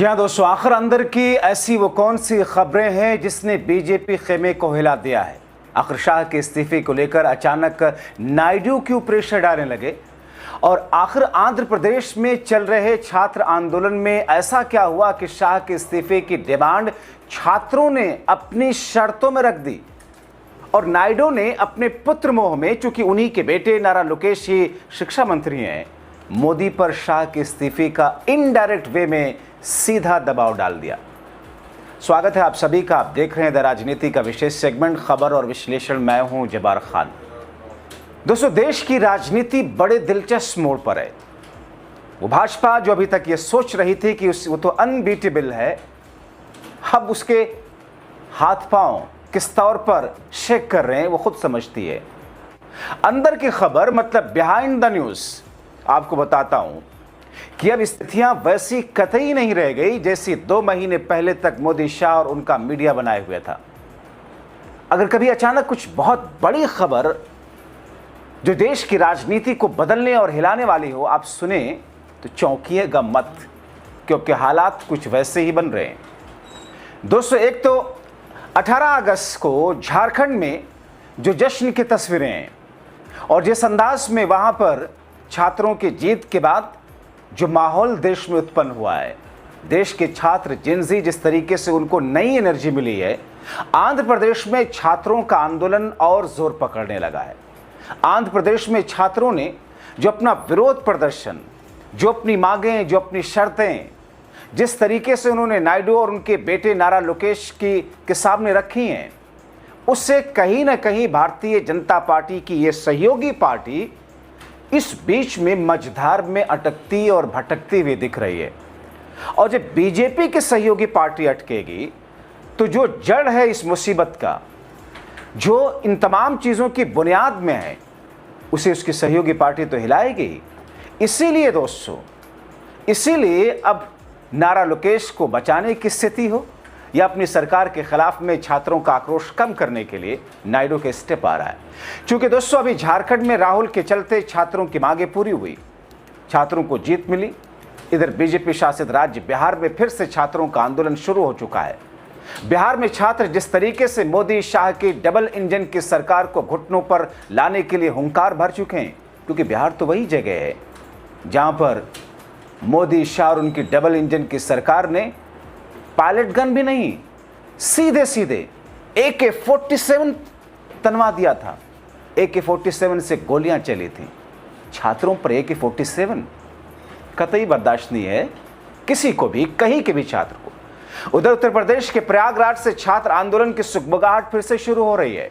जी हाँ दोस्तों, आखिर अंदर की ऐसी वो कौन सी खबरें हैं जिसने बीजेपी खेमे को हिला दिया है। आखिर शाह के इस्तीफे को लेकर अचानक नायडू क्यों प्रेशर डालने लगे, और आखिर आंध्र प्रदेश में चल रहे छात्र आंदोलन में ऐसा क्या हुआ कि शाह के इस्तीफे की डिमांड छात्रों ने अपनी शर्तों में रख दी, और नायडू ने अपने पुत्र मोह में, चूंकि उन्हीं के बेटे नारा लोकेश ही शिक्षा मंत्री हैं, मोदी पर शाह के इस्तीफे का इनडायरेक्ट वे में सीधा दबाव डाल दिया। स्वागत है आप सभी का। आप देख रहे हैं द राजनीति का विशेष सेगमेंट खबर और विश्लेषण। मैं हूं जबार खान। दोस्तों, देश की राजनीति बड़े दिलचस्प मोड़ पर है। वो भाजपा जो अभी तक ये सोच रही थी कि वो तो अनबीटेबल है, अब उसके हाथ पांव किस तौर पर शेक कर रहे हैं वो खुद समझती है। अंदर की खबर, मतलब बिहाइंड द न्यूज, आपको बताता हूं कि अब स्थितियां वैसी कतई नहीं रह गई जैसी 2 महीने पहले तक मोदी शाह और उनका मीडिया बनाए हुए था। अगर कभी अचानक कुछ बहुत बड़ी खबर जो देश की राजनीति को बदलने और हिलाने वाली हो आप सुने तो चौंकिएगा मत, क्योंकि हालात कुछ वैसे ही बन रहे हैं। दोस्तों, एक तो 18 अगस्त को झारखंड में जो जश्न की तस्वीरें हैं और जिस अंदाज में वहां पर छात्रों की जीत के बाद जो माहौल देश में उत्पन्न हुआ है, देश के छात्र जिनजी जिस तरीके से उनको नई एनर्जी मिली है, आंध्र प्रदेश में छात्रों का आंदोलन और जोर पकड़ने लगा है। आंध्र प्रदेश में छात्रों ने जो अपना विरोध प्रदर्शन, जो अपनी मांगें, जो अपनी शर्तें, जिस तरीके से उन्होंने नायडू और उनके बेटे नारा लोकेश के सामने रखी हैं, उससे कहीं ना कहीं भारतीय जनता पार्टी की ये सहयोगी पार्टी इस बीच में मझधार में अटकती और भटकती हुई दिख रही है। और जब बीजेपी की सहयोगी पार्टी अटकेगी तो जो जड़ है इस मुसीबत का, जो इन तमाम चीज़ों की बुनियाद में है, उसे उसकी सहयोगी पार्टी तो हिलाएगी। इसीलिए दोस्तों, इसीलिए अब नारा लोकेश को बचाने की स्थिति हो या अपनी सरकार के खिलाफ में छात्रों का आक्रोश कम करने के लिए नायडू के स्टेप आ रहा है। क्योंकि दोस्तों, अभी झारखंड में राहुल के चलते छात्रों की मांगे पूरी हुई, छात्रों को जीत मिली। इधर बीजेपी शासित राज्य बिहार में फिर से छात्रों का आंदोलन शुरू हो चुका है। बिहार में छात्र जिस तरीके से मोदी शाह की डबल इंजन की सरकार को घुटनों पर लाने के लिए हुंकार भर चुके हैं, क्योंकि बिहार तो वही जगह है जहां पर मोदी शाह और उनकी डबल इंजन की सरकार ने पायलट गन भी नहीं, सीधे सीधे AK-47 तनवा दिया था। AK-47 से गोलियां चली थी। छात्रों पर AK-47 कतई बर्दाश्त नहीं है किसी को भी, कहीं के भी छात्र को। उधर उत्तर प्रदेश के प्रयागराज से छात्र आंदोलन की सुगबुगाहट फिर से शुरू हो रही है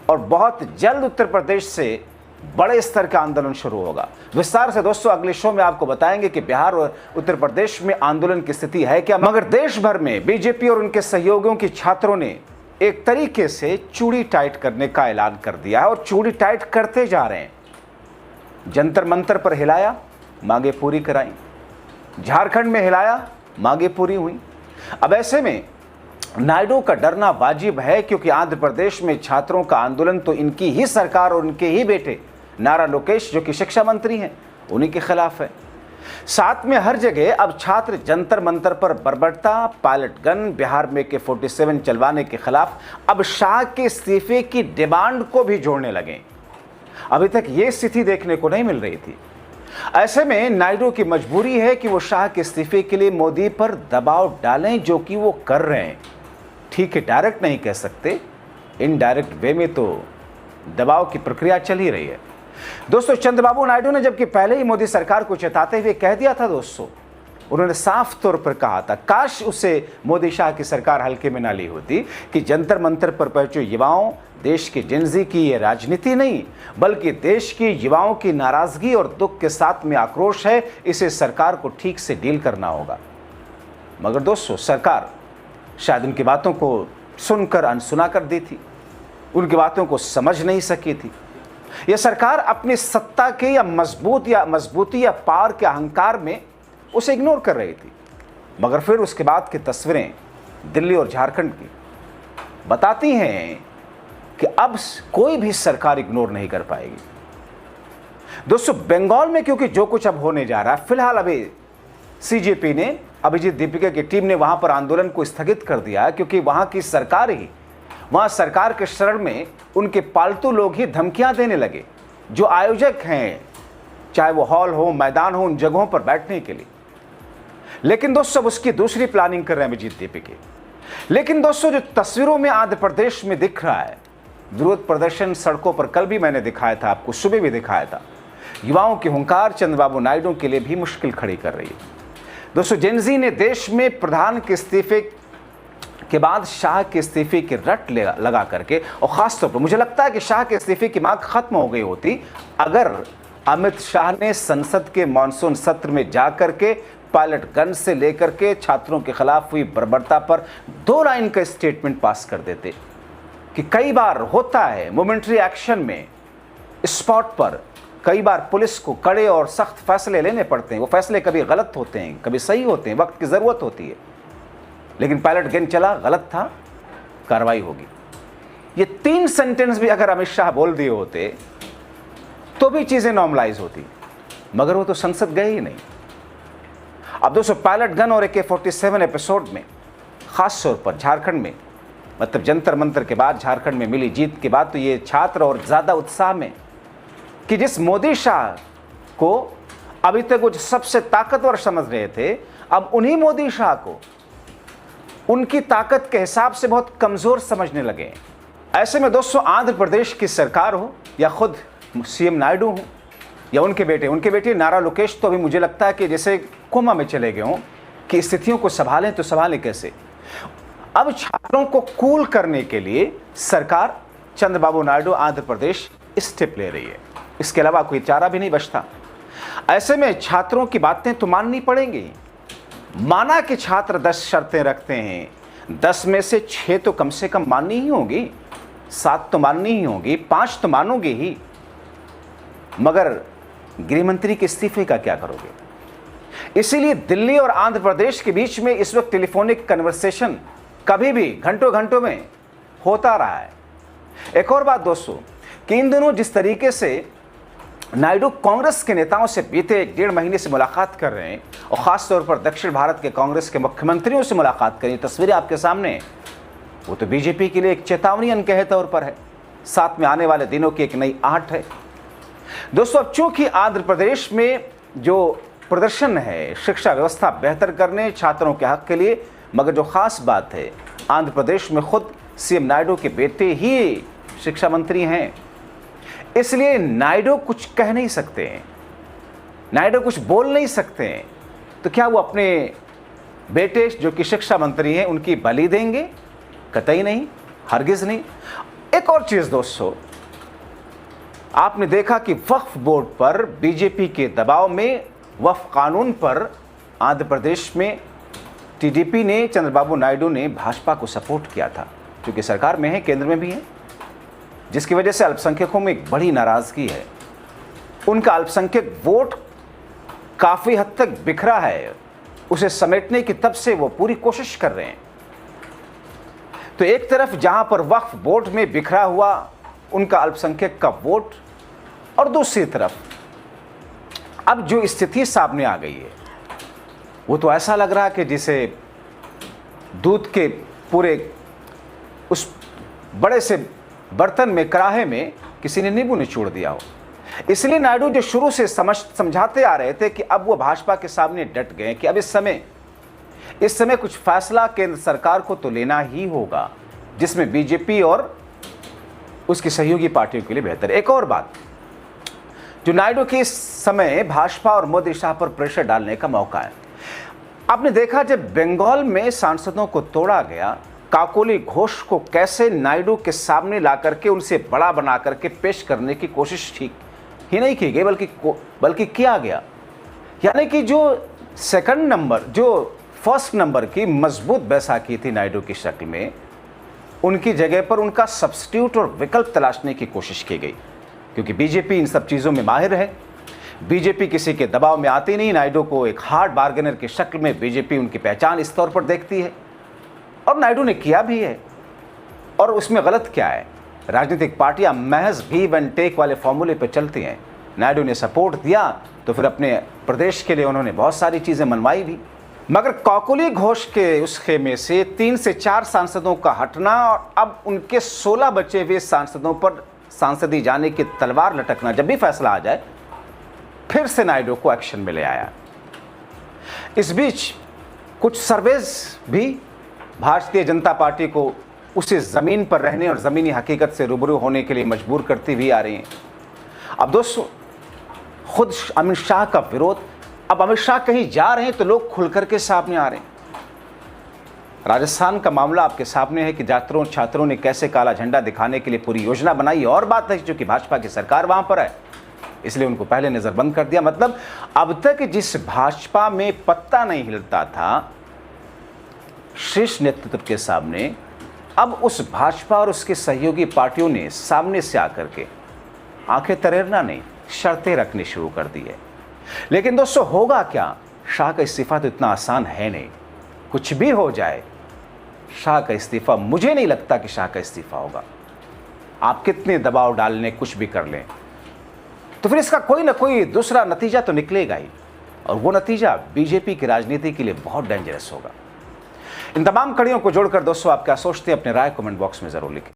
और बहुत जल्द उत्तर प्रदेश से बड़े स्तर का आंदोलन शुरू होगा। विस्तार से दोस्तों अगले शो में आपको बताएंगे कि बिहार और उत्तर प्रदेश में आंदोलन की स्थिति है क्या। मगर देश भर में बीजेपी और उनके सहयोगियों की छात्रों ने एक तरीके से चूड़ी टाइट करने का ऐलान कर दिया है और चूड़ी टाइट करते जा रहे हैं। जंतर मंतर पर हिलाया, मांगे पूरी कराई। झारखंड में हिलाया, मांगे पूरी हुई। अब ऐसे में नायडू का डरना वाजिब है, क्योंकि आंध्र प्रदेश में छात्रों का आंदोलन तो इनकी ही सरकार और उनके ही बेटे नारा लोकेश जो कि शिक्षा मंत्री हैं उन्हीं के खिलाफ है। साथ में हर जगह अब छात्र जंतर मंतर पर बर्बरता, पायलट गन, बिहार में AK-47 चलवाने के खिलाफ अब शाह के इस्तीफे की डिमांड को भी जोड़ने लगे। अभी तक ये स्थिति देखने को नहीं मिल रही थी। ऐसे में नायडू की मजबूरी है कि वो शाह के इस्तीफे के लिए मोदी पर दबाव डालें, जो कि वो कर रहे हैं। ठीक है, डायरेक्ट नहीं कह सकते, इनडायरेक्ट वे में तो दबाव की प्रक्रिया चल ही रही है। दोस्तों, चंद्रबाबू नायडू ने जबकि पहले ही मोदी सरकार को चेताते हुए कह दिया था, दोस्तों उन्होंने साफ तौर पर कहा था, काश उसे मोदी शाह की सरकार हल्के में ना ली होती, कि जंतर मंतर पर पहुंचे युवाओं, देश के जिनजी की ये राजनीति नहीं बल्कि देश की युवाओं की नाराजगी और दुख के साथ में आक्रोश है, इसे सरकार को ठीक से डील करना होगा। मगर दोस्तों, सरकार शायद उनकी बातों को सुनकर अनसुना कर दी थी, उनकी बातों को समझ नहीं सकी थी। यह सरकार अपनी सत्ता के या मजबूती या पावर के अहंकार में उसे इग्नोर कर रही थी। मगर फिर उसके बाद की तस्वीरें दिल्ली और झारखंड की बताती हैं कि अब कोई भी सरकार इग्नोर नहीं कर पाएगी। दोस्तों, बंगाल में क्योंकि जो कुछ अब होने जा रहा है, फिलहाल अभी सीजेपी ने अभिजीत दीपिका की टीम ने वहां पर आंदोलन को स्थगित कर दिया, क्योंकि वहां की सरकार ही, वहां सरकार के शरण में उनके पालतू लोग ही धमकियां देने लगे, जो आयोजक हैं, चाहे वो हॉल हो, मैदान हो, उन जगहों पर बैठने के लिए। लेकिन दोस्तों अब उसकी दूसरी प्लानिंग कर रहे हैं अभिजीत दीपिका। लेकिन दोस्तों जो तस्वीरों में आंध्र प्रदेश में दिख रहा है, विरोध प्रदर्शन सड़कों पर, कल भी मैंने दिखाया था आपको, सुबह भी दिखाया था, युवाओं की हुंकार चंद्रबाबू नायडू के लिए भी मुश्किल खड़ी कर रही है। दोस्तों जेनजी ने देश में प्रधान के इस्तीफे के बाद शाह के इस्तीफे की रट लगा करके, और खासतौर पर मुझे लगता है कि शाह के इस्तीफे की मांग खत्म हो गई होती अगर अमित शाह ने संसद के मानसून सत्र में जाकर के पायलट गन से लेकर के छात्रों के खिलाफ हुई बर्बरता पर 2 लाइन का स्टेटमेंट पास कर देते। कि कई बार होता है मोमेंट्री एक्शन में, स्पॉट पर कई बार पुलिस को कड़े और सख्त फैसले लेने पड़ते हैं। वो फैसले कभी गलत होते हैं, कभी सही होते हैं, वक्त की ज़रूरत होती है। लेकिन पायलट गन चला, गलत था, कार्रवाई होगी। ये 3 सेंटेंस भी अगर अमित शाह बोल दिए होते तो भी चीज़ें नॉर्मलाइज होती, मगर वो तो संसद गए ही नहीं। अब दोस्तों पायलट गन और AK-47 एपिसोड में, खास तौर पर झारखंड में, मतलब जंतर मंतर के बाद, झारखंड में मिली जीत के बाद, तो ये छात्र और ज़्यादा उत्साह में कि जिस मोदी शाह को अभी तक वो सबसे ताकतवर समझ रहे थे, अब उन्हीं मोदी शाह को उनकी ताकत के हिसाब से बहुत कमज़ोर समझने लगे। ऐसे में दोस्तों आंध्र प्रदेश की सरकार हो या खुद CM नायडू हो या उनके बेटे नारा लोकेश, तो अभी मुझे लगता है कि जैसे कोमा में चले गए हों कि स्थितियों को संभालें, तो संभालें कैसे। अब छात्रों को कूल करने के लिए सरकार चंद्रबाबू नायडू आंध्र प्रदेश स्टेप ले रही है, इसके अलावा कोई चारा भी नहीं बचता। ऐसे में छात्रों की बातें तो माननी पड़ेंगी। माना कि छात्र 10 शर्तें रखते हैं, 10 में से 6 तो कम से कम माननी ही होगी, 7 तो माननी ही होगी, 5 तो मानोगे ही। मगर गृह मंत्री के इस्तीफे का क्या करोगे? इसीलिए दिल्ली और आंध्र प्रदेश के बीच में इस वक्त टेलीफोनिक कन्वर्सेशन कभी भी घंटों घंटों में होता रहा है। एक और बात दोस्तों कि इन दोनों जिस तरीके से नायडू कांग्रेस के नेताओं से बीते 1-1.5 महीने से मुलाकात कर रहे हैं, और ख़ास तौर पर दक्षिण भारत के कांग्रेस के मुख्यमंत्रियों से मुलाकात करें, तस्वीरें आपके सामने हैं, वो तो बीजेपी के लिए एक चेतावनी अंक के तौर पर है, साथ में आने वाले दिनों की एक नई आहट है। दोस्तों अब चूंकि आंध्र प्रदेश में जो प्रदर्शन है शिक्षा व्यवस्था बेहतर करने, छात्रों के हक के लिए, मगर जो खास बात है आंध्र प्रदेश में खुद CM नायडू के बेटे ही शिक्षा मंत्री हैं, इसलिए नायडू कुछ कह नहीं सकते हैं, नायडू कुछ बोल नहीं सकते हैं। तो क्या वो अपने बेटे जो कि शिक्षा मंत्री हैं उनकी बलि देंगे? कतई नहीं, हरगिज़ नहीं। एक और चीज़ दोस्तों, आपने देखा कि वक्फ बोर्ड पर बीजेपी के दबाव में वक्फ कानून पर आंध्र प्रदेश में TDP ने, चंद्रबाबू नायडू ने भाजपा को सपोर्ट किया था, क्योंकि सरकार में है, केंद्र में भी है, जिसकी वजह से अल्पसंख्यकों में एक बड़ी नाराज़गी है। उनका अल्पसंख्यक वोट काफ़ी हद तक बिखरा है, उसे समेटने की तब से वो पूरी कोशिश कर रहे हैं। तो एक तरफ जहां पर वक्फ बोर्ड में बिखरा हुआ उनका अल्पसंख्यक का वोट, और दूसरी तरफ अब जो स्थिति सामने आ गई है वो तो ऐसा लग रहा है कि जिसे दूध के पूरे उस बड़े से बर्तन में, कराहे में किसी ने नींबू निचोड़ दिया हो। इसलिए नायडू जो शुरू से समझाते आ रहे थे कि अब वो भाजपा के सामने डट गए कि अब इस समय कुछ फैसला केंद्र सरकार को तो लेना ही होगा, जिसमें बीजेपी और उसकी सहयोगी पार्टियों के लिए बेहतर। एक और बात जो नायडू के इस समय भाजपा और मोदी शाह पर प्रेशर डालने का मौका है। आपने देखा जब बंगाल में सांसदों को तोड़ा गया, काकोली घोष को कैसे नायडू के सामने ला करके उनसे बड़ा बना करके पेश करने की कोशिश ठीक ही नहीं की गई, बल्कि किया गया। यानी कि जो सेकंड नंबर, जो फर्स्ट नंबर की मजबूत बैसाखी थी नायडू की शक्ल में, उनकी जगह पर उनका सब्स्टिट्यूट और विकल्प तलाशने की कोशिश की गई, क्योंकि बीजेपी इन सब चीज़ों में माहिर है। बीजेपी किसी के दबाव में आती नहीं, नायडू को एक हार्ड बार्गेनर की शक्ल में बीजेपी उनकी पहचान इस तौर पर देखती है, और नायडू ने किया भी है। और उसमें गलत क्या है? राजनीतिक पार्टियां महज गिव एंड टेक वाले फॉर्मूले पर चलती हैं। नायडू ने सपोर्ट दिया तो फिर अपने प्रदेश के लिए उन्होंने बहुत सारी चीज़ें मनवाई भी। मगर कौकुली घोष के उस खेमे से 3 से 4 सांसदों का हटना और अब उनके 16 बचे हुए सांसदों पर सांसदी जाने की तलवार लटकना, जब भी फैसला आ जाए फिर से नायडू को एक्शन में ले आया। इस बीच कुछ सर्वेज भी भारतीय जनता पार्टी को उसी ज़मीन पर रहने और ज़मीनी हकीकत से रूबरू होने के लिए मजबूर करती भी आ रही हैं। अब दोस्तों, खुद अमित शाह का विरोध, अब अमित शाह कहीं जा रहे हैं तो लोग खुल करके सामने आ रहे हैं। राजस्थान का मामला आपके सामने है कि जातरों छात्रों ने कैसे काला झंडा दिखाने के लिए पूरी योजना बनाई। और बात है क्योंकि भाजपा की सरकार वहां पर है, इसलिए उनको पहले नजरबंद कर दिया। मतलब अब तक जिस भाजपा में पत्ता नहीं हिलता था शीर्ष नेतृत्व के सामने, अब उस भाजपा और उसके सहयोगी पार्टियों ने सामने से आकर के आंखें तरेरना नहीं, शर्तें रखनी शुरू कर दी है। लेकिन दोस्तों, होगा क्या? शाह का इस्तीफा तो इतना आसान है नहीं। कुछ भी हो जाए, शाह का इस्तीफा, मुझे नहीं लगता कि शाह का इस्तीफा होगा। आप कितने दबाव डालने, कुछ भी कर लें, तो फिर इसका कोई ना कोई दूसरा नतीजा तो निकलेगा ही, और वो नतीजा बीजेपी की राजनीति के लिए बहुत डेंजरस होगा। इन तमाम कड़ियों को जोड़कर दोस्तों आप क्या सोचते हैं? अपने राय कमेंट बॉक्स में जरूर लिखें।